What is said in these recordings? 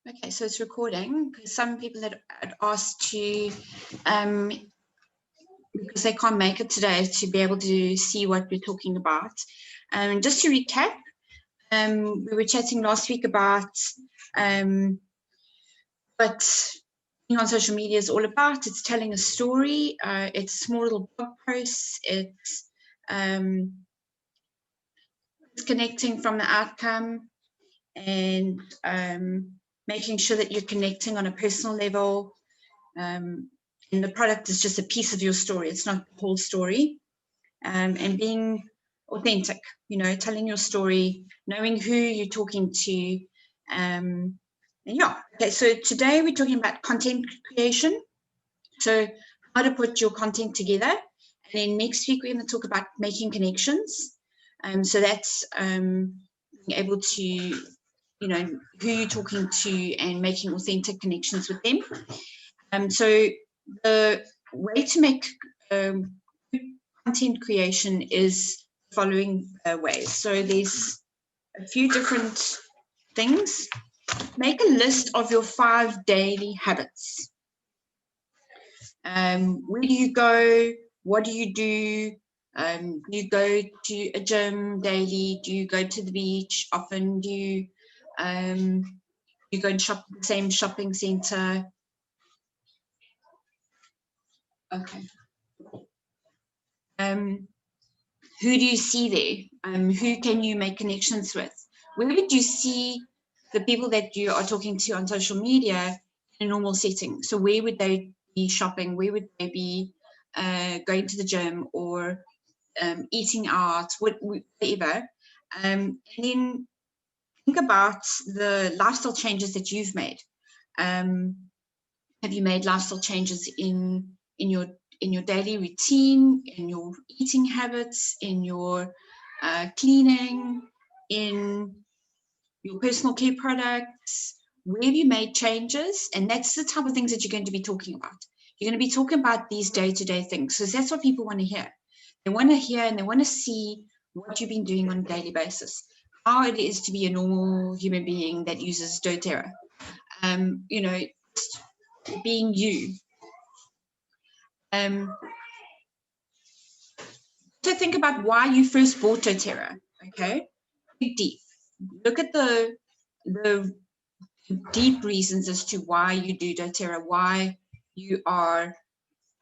Okay, so it's recording because some people had asked to, because they can't make it today, to be able to see what we're talking about. Just to recap, we were chatting last week about what being on social media is all about. It's telling a story. It's small little blog posts. It's connecting from the outcome and making sure that you're connecting on a personal level. And the product is just a piece of your story. It's not the whole story. And being authentic, you know, telling your story, knowing who you're talking to. And yeah, okay, so today we're talking about content creation. So how to put your content together. And then next week, we're going to talk about making connections. So that's being able to, you know, who you're talking to and making authentic connections with them. So the way to make content creation is the following ways. So there's a few different things. Make a list of your 5 daily habits. Where do you go? What do you do? Do you go to a gym daily? Do you go to the beach often? Do you go and shop at the same shopping center? Okay. Who do you see there? Who can you make connections with? Where would you see the people that you are talking to on social media in a normal setting? So where would they be shopping? Where would they be going to the gym or eating out, whatever? And then think about the lifestyle changes that you've made. Have you made lifestyle changes in your daily routine, in your eating habits, in your cleaning, in your personal care products? Where have you made changes? And that's the type of things that you're going to be talking about. You're going to be talking about these day-to-day things, because that's what people want to hear. They want to hear and they want to see what you've been doing on a daily basis, how it is to be a normal human being that uses doTERRA. You know, being you. So think about why you first bought doTERRA, okay? Dig deep. Look at the deep reasons as to why you do doTERRA, why you are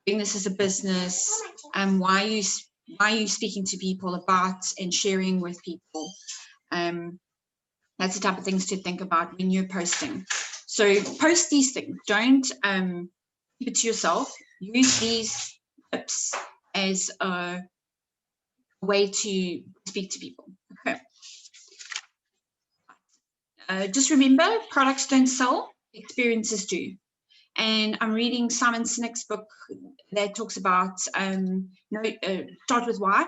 doing this as a business, and why you speaking to people about and sharing with people. That's the type of things to think about when you're posting. So post these things. Don't keep it to yourself. Use these tips as a way to speak to people. Okay. Just remember, products don't sell, experiences do. And I'm reading Simon Sinek's book that talks about start with why.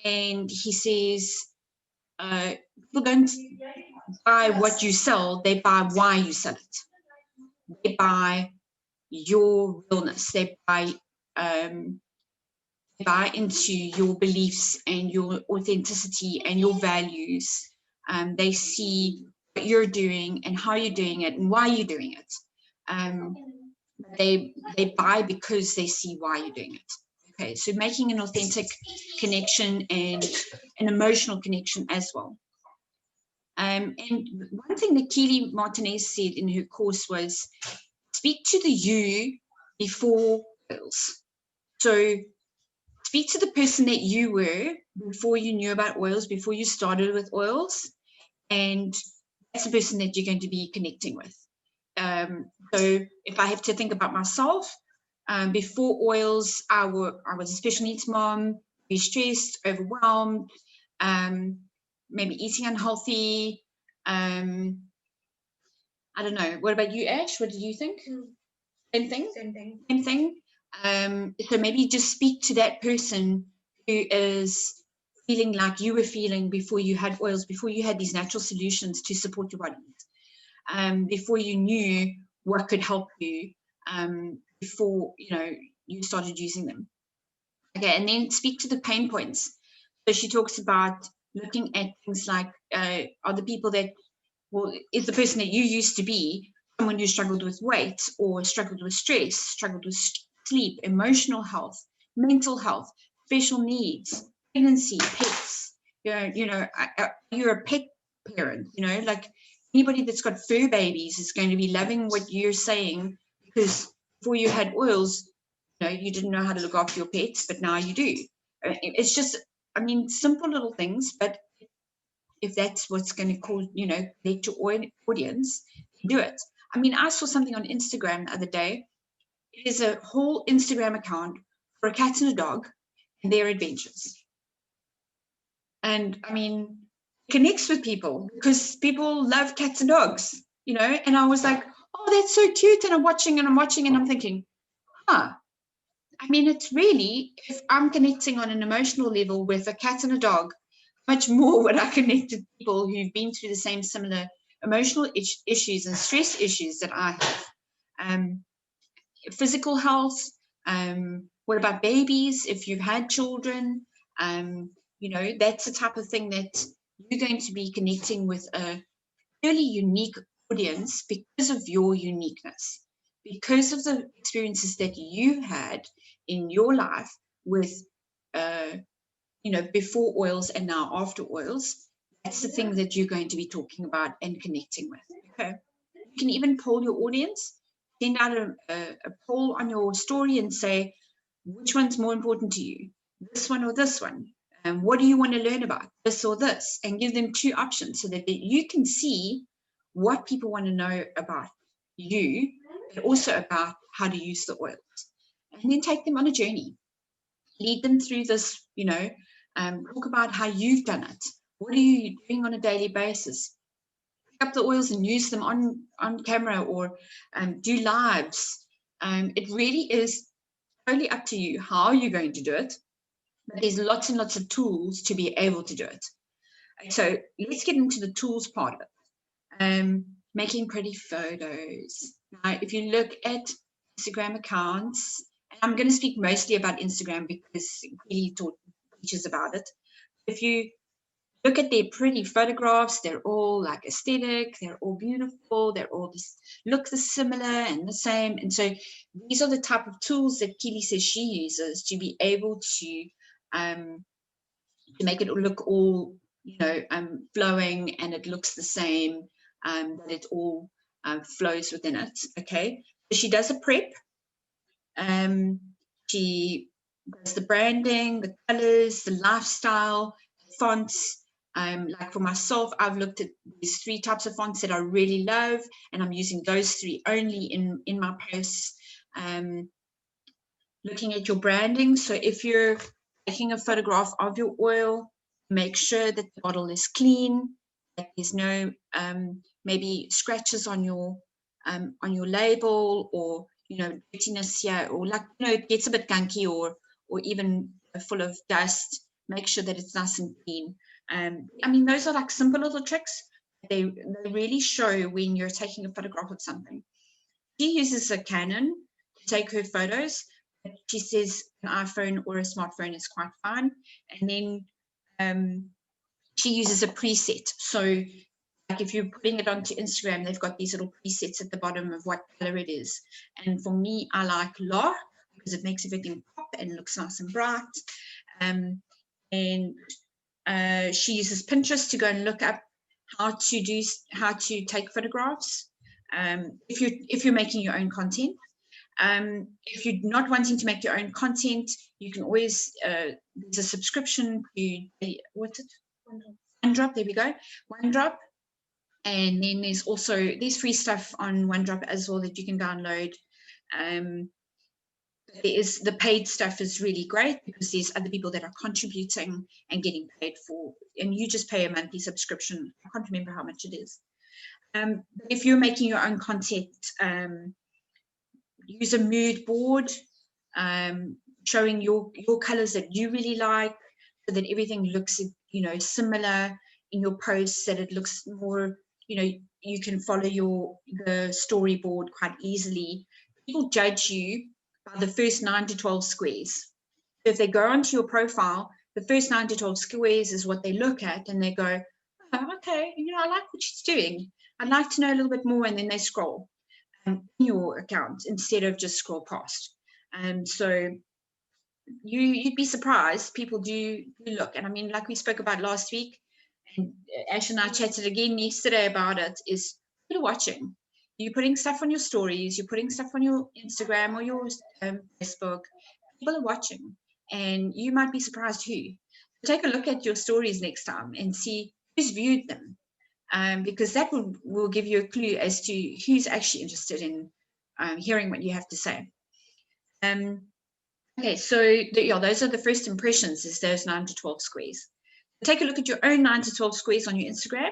And he says people don't buy what you sell, they buy why you sell it. They buy your realness. They buy into your beliefs and your authenticity and your values. They see what you're doing and how you're doing it and why you're doing it. They buy because they see why you're doing it. Okay, so making an authentic connection and an emotional connection as well. And one thing that Keely Martinez said in her course was, speak to the you before oils. So speak to the person that you were before you knew about oils, before you started with oils, and that's the person that you're going to be connecting with. So if I have to think about myself, before oils, I was a special needs mom, be stressed, overwhelmed, maybe eating unhealthy. I don't know. What about you, Ash? What did you think? Same thing? Same thing. So maybe just speak to that person who is feeling like you were feeling before you had oils, before you had these natural solutions to support your body, before you knew what could help you, before you started using them. Okay, and then speak to the pain points. So she talks about looking at things like, are the people that well, is the person that you used to be someone who struggled with weight or struggled with stress, struggled with sleep, emotional health, mental health, special needs, pregnancy, pets? You're a pet parent, like anybody that's got fur babies is going to be loving what you're saying, because before you had oils, you didn't know how to look after your pets, but now you do. It's just, simple little things, but if that's what's going to cause, connect your audience, do it. I saw something on Instagram the other day. There's a whole Instagram account for a cat and a dog and their adventures. And it connects with people because people love cats and dogs, and I was like, oh, that's so cute. And I'm watching and I'm thinking, it's really, if I'm connecting on an emotional level with a cat and a dog, much more would I connect to people who've been through the same similar emotional issues and stress issues that I have. Physical health, what about babies? If you've had children, that's the type of thing that you're going to be connecting with a really unique audience because of your uniqueness, because of the experiences that you had in your life with before oils and now after oils. That's the thing that you're going to be talking about and connecting with. Okay. You can even poll your audience, send out a poll on your story and say, which one's more important to you, this one or this one? And what do you want to learn about, this or this? And give them two options so that you can see what people want to know about you, but also about how to use the oils. And then take them on a journey. Lead them through this, talk about how you've done it. What are you doing on a daily basis? Pick up the oils and use them on camera, or do lives. It really is totally up to you how you're going to do it, but there's lots and lots of tools to be able to do it. So let's get into the tools part of it. Making pretty photos. Now, if you look at Instagram accounts, and I'm going to speak mostly about Instagram because he teaches about it. If you look at their pretty photographs, they're all like aesthetic, they're all beautiful, they're all just look similar and the same. And so these are the type of tools that Keely says she uses to be able to make it look all, flowing, and it looks the same, that it all flows within it. Okay. So she does a prep. She does the branding, the colors, the lifestyle, fonts. Like for myself, I've looked at these 3 types of fonts that I really love, and I'm using those 3 only in my posts. Looking at your branding. So if you're taking a photograph of your oil, make sure that the bottle is clean, that there's no maybe scratches on your label, or dirtiness here, or it gets a bit gunky, or even full of dust. Make sure that it's nice and clean. Those are like simple little tricks. They really show when you're taking a photograph of something. She uses a Canon to take her photos. She says an iPhone or a smartphone is quite fine. And then she uses a preset. So like if you're putting it onto Instagram, they've got these little presets at the bottom of what color it is. And for me, I like lark because it makes everything pop and looks nice and bright. And she uses Pinterest to go and look up how to take photographs. If you're making your own content. If you're not wanting to make your own content, you can always, there's a subscription to, OneDrop, there we go, OneDrop. And then there's free stuff on OneDrop as well that you can download. The paid stuff is really great because there's other people that are contributing and getting paid for, and you just pay a monthly subscription. I can't remember how much it is. If you're making your own content, use a mood board, showing your colors that you really like, so that everything looks similar in your posts, that it looks more, you can follow the storyboard quite easily. People judge you by the first 9 to 12 squares. So if they go onto your profile, the first 9 to 12 squares is what they look at, and they go, oh, okay, I like what she's doing. I'd like to know a little bit more, and then they scroll in your account instead of just scroll past. So you'd be surprised, people do look. And I mean, like we spoke about last week, and Ash and I chatted again yesterday about it, is people are watching. You're putting stuff on your stories, you're putting stuff on your Instagram or your Facebook. People are watching, and you might be surprised who. Take a look at your stories next time and see who's viewed them, because that will give you a clue as to who's actually interested in hearing what you have to say. Okay, so those are the first impressions, is those 9 to 12 squares. Take a look at your own 9 to 12 squares on your Instagram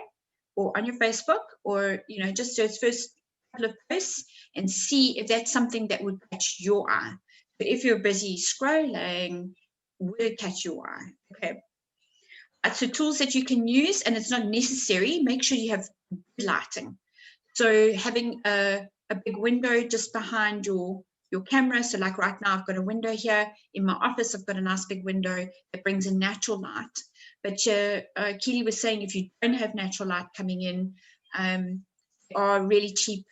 or on your Facebook, or just those first couple of posts, and see if that's something that would catch your eye. But if you're busy scrolling, will it catch your eye? Okay. So tools that you can use, and it's not necessary, make sure you have good lighting. So having a big window just behind your camera. So like right now, I've got a window here in my office. I've got a nice big window that brings in natural light. But Keely was saying, if you don't have natural light coming in, there are really cheap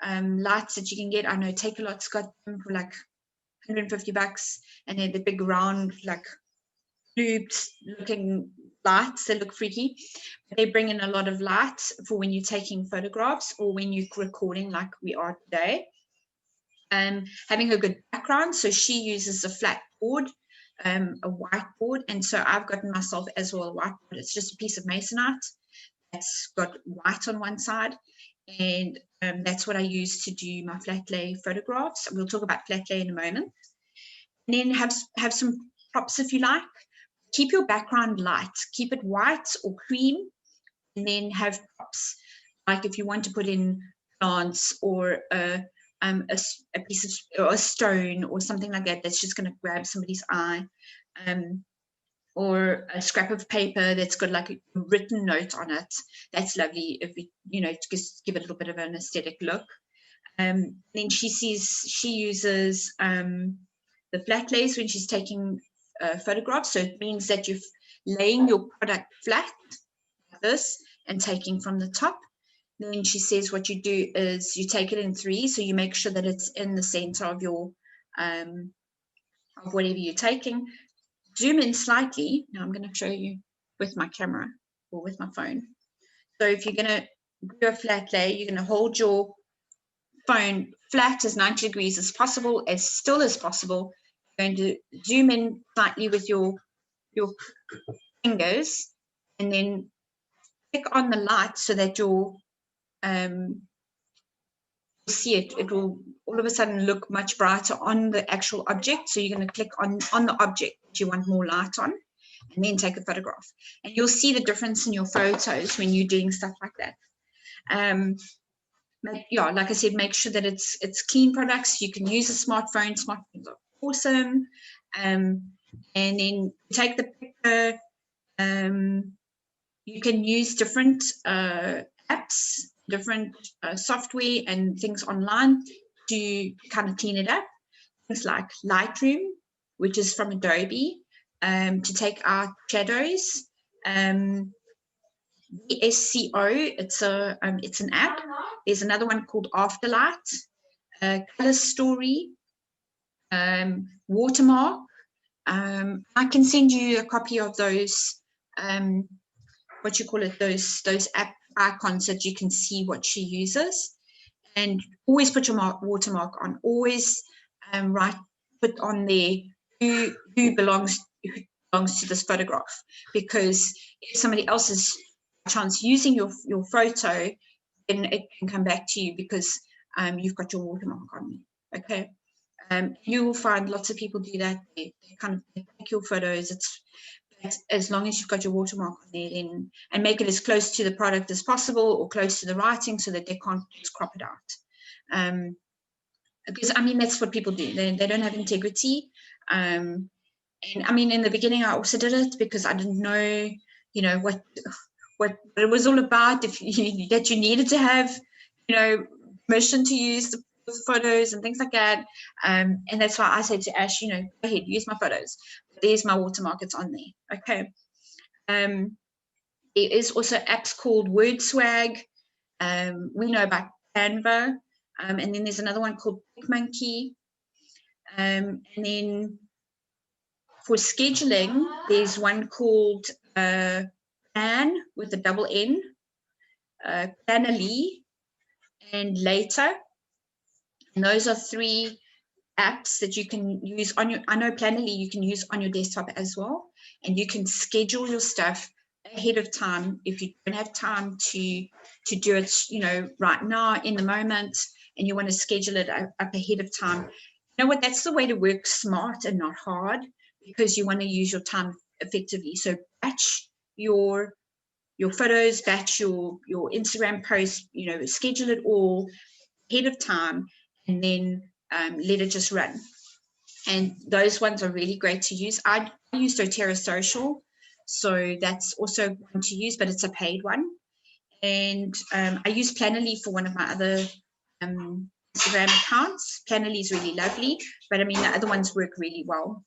lights that you can get. I know Takealot's got them for like $150, and they're the big round, like loops looking lights. They look freaky. They bring in a lot of light for when you're taking photographs or when you're recording like we are today. Having a good background. So she uses a flat board, a whiteboard, and so I've gotten myself as well a whiteboard. It's just a piece of masonite that's got white on one side, and that's what I use to do my Flatlay photographs. We'll talk about Flatlay in a moment. And then have some props if you like. Keep your background light, keep it white or cream, and then have props. Like if you want to put in plants or a piece of, or a stone or something like that, that's just going to grab somebody's eye, or a scrap of paper that's got like a written note on it. That's lovely if to just give it a little bit of an aesthetic look. Then she uses the Flatlays when she's taking photographs. So it means that you're laying your product flat like this and taking from the top. Then she says what you do is you take it in 3, so you make sure that it's in the center of your of whatever you're taking. Zoom in slightly. Now I'm going to show you with my camera or with my phone. So if you're going to do a flat lay, you're going to hold your phone flat as 90 degrees as possible, as still as possible. You're going to zoom in slightly with your fingers, and then click on the light so that you'll see it will all of a sudden look much brighter on the actual object. So you're going to click on the object that you want more light on, and then take a photograph, and you'll see the difference in your photos when you're doing stuff like that. Like I said, make sure that it's clean products. You can use a smartphone. Smartphones are awesome. And then take the picture. You can use different apps, different software and things online to kind of clean it up. Things like Lightroom, which is from Adobe, to take out shadows. SCO, it's an app. There's another one called Afterlight, Color Story, Watermark. I can send you a copy of those, those app icons, that you can see what she uses. And always put your watermark on. Always put on there who belongs to this photograph, because if somebody else is chance using your photo, then it can come back to you because you've got your watermark on there. Okay. You will find lots of people do that. They kind of take your photos. It's as long as you've got your watermark on there, then, and make it as close to the product as possible or close to the writing so that they can't just crop it out. Because I mean, that's what people do. They don't have integrity. And I mean, in the beginning, I also did it because I didn't know, what it was all about. That you needed to have, permission to use the photos and things like that. And that's why I said to Ash, go ahead, use my photos. There's my watermark, it's on there. Okay. There is also apps called WordSwag. We know about Canva, and then there's another one called PicMonkey. And then for scheduling, there's one called Plan with a double N, Planoly, and Later. And those are 3 apps that you can use on your, I know Planoly you can use on your desktop as well, and you can schedule your stuff ahead of time if you don't have time to do it, you know, right now in the moment, and you want to schedule it up ahead of time. You know what, that's the way to work smart and not hard, because you want to use your time effectively. So batch your photos, batch your Instagram posts, you know, schedule it all ahead of time, and then let it just run. And those ones are really great to use. I use doTERRA Social, so that's also one to use, but it's a paid one. And I use Planoly for one of my other Instagram accounts. Planoly is really lovely, but I mean, the other ones work really well.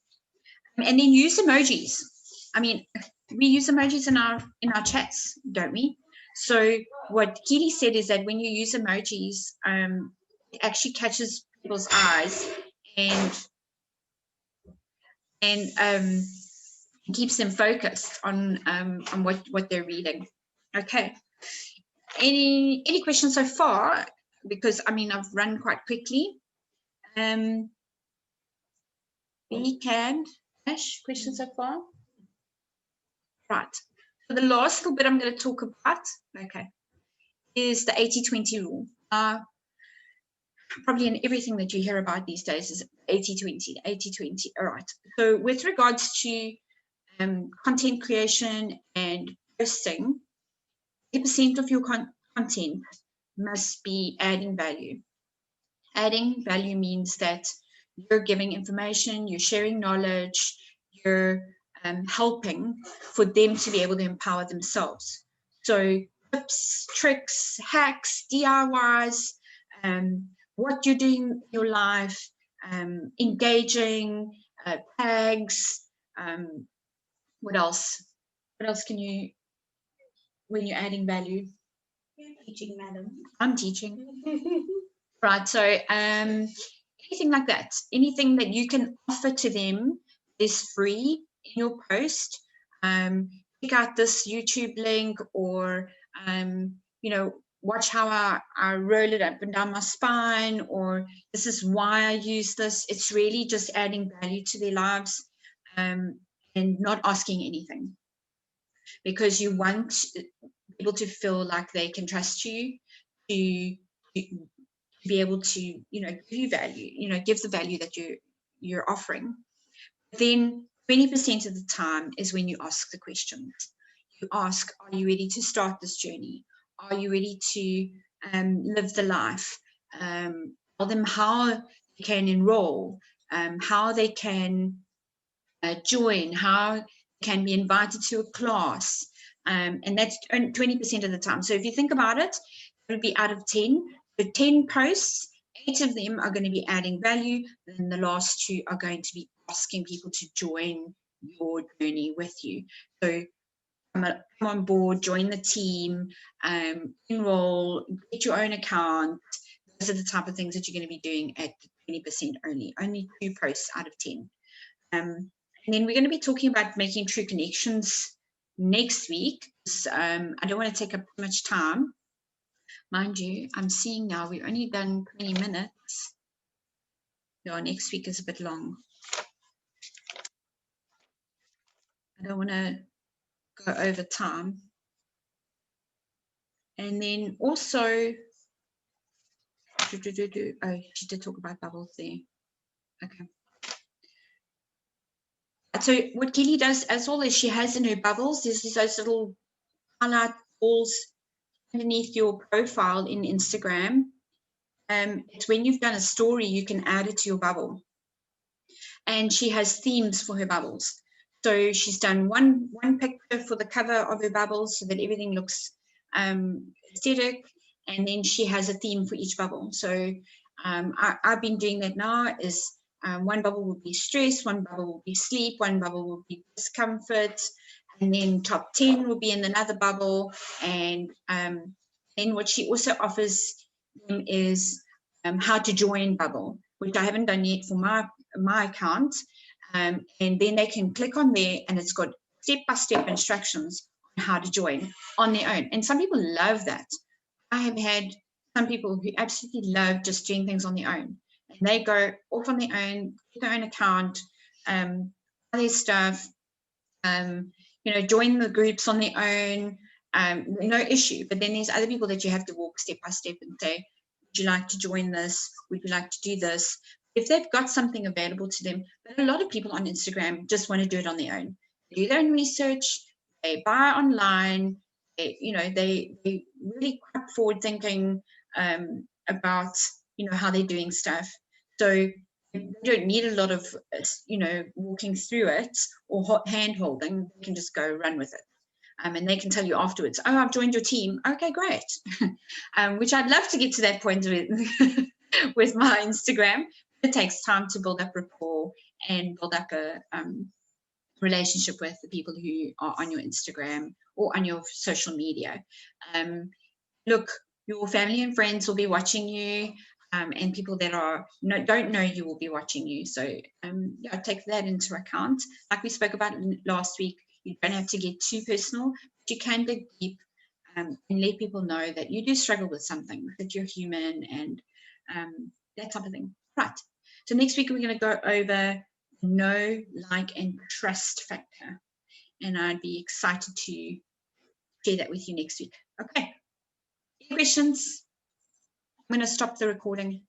And then use emojis. I mean, we use emojis in our chats, don't we? So what Keely said is that when you use emojis, it actually catches people's eyes and keeps them focused on what they're reading. Okay. Any questions so far? Because I mean, I've run quite quickly. We can. Ash, questions so far? Right. So the last little bit I'm going to talk about, okay, is the 80-20 rule. Probably in everything that you hear about these days is 80-20, 80-20. All right. So with regards to content creation and posting, 80% of your content must be adding value. Adding value means that you're giving information, you're sharing knowledge, you're helping for them to be able to empower themselves. So tips, tricks, hacks, DIYs, what you're doing in your life, engaging, tags, what else? What else can you, when you're adding value? You're teaching, madam. I'm teaching. Right, so anything like that, anything that you can offer to them is free in your post. Check out this YouTube link, or you know, watch how I roll it up and down my spine, or this is why I use this. It's really just adding value to their lives, and not asking anything, because you want people to feel like they can trust you to be able to, you know, give you value, you know, give the value that you're offering. Then 20% of the time is when you ask the questions. You ask, are you ready to start this journey? Are you ready to live the life? Tell them how they can enroll, how they can join, how they can be invited to a class. And that's 20% of the time. So if you think about it, it would be out of 10. So 10 posts, 8 of them are going to be adding value, and the last 2 are going to be asking people to join your journey with you. So come on board, join the team, enroll, get your own account. Those are the type of things that you're going to be doing at 20% only 2 posts out of 10. And then we're going to be talking about making true connections next week. I don't want to take up too much time. Mind you, I'm seeing now we've only done 20 minutes. Yeah, next week is a bit long. I don't want to go over time. And then also, oh, she did talk about bubbles there. Okay. So what Kelly does as well is she has in her bubbles, there's those little highlight balls underneath your profile in Instagram. It's when you've done a story, you can add it to your bubble. And she has themes for her bubbles. So she's done one picture for the cover of her bubbles so that everything looks aesthetic. And then she has a theme for each bubble. So I've been doing that now is one bubble will be stress, one bubble will be sleep, one bubble will be discomfort, and then top 10 will be in another bubble, and Then what she also offers them is how to join Bubble, which I haven't done yet for my account. And then they can click on there, and it's got step-by-step instructions on how to join on their own. And some people love that. I have had some people who absolutely love just doing things on their own. And they go off on their own, their own account, buy their stuff, join the groups on their own, no issue. But then there's other people that you have to walk step by step and say, would you like to join this? Would you like to do this? If they've got something available to them, but a lot of people on Instagram just want to do it on their own. They do their own research, they buy online, they really quite forward thinking about, how they're doing stuff. So they don't need a lot of, walking through it or hand holding. They can just go run with it. And they can tell you afterwards, oh, I've joined your team. Okay, great. Which I'd love to get to that point with my Instagram. It takes time to build up rapport and build up a relationship with the people who are on your Instagram or on your social media. Look, your family and friends will be watching you, and people that don't know you will be watching you. So take that into account. Like we spoke about last week, you don't have to get too personal, but you can dig deep and let people know that you do struggle with something, that you're human, and that type of thing. Right. So next week we're going to go over know, like, and trust factor, and I'd be excited to share that with you next week. Okay. Any questions? I'm going to stop the recording.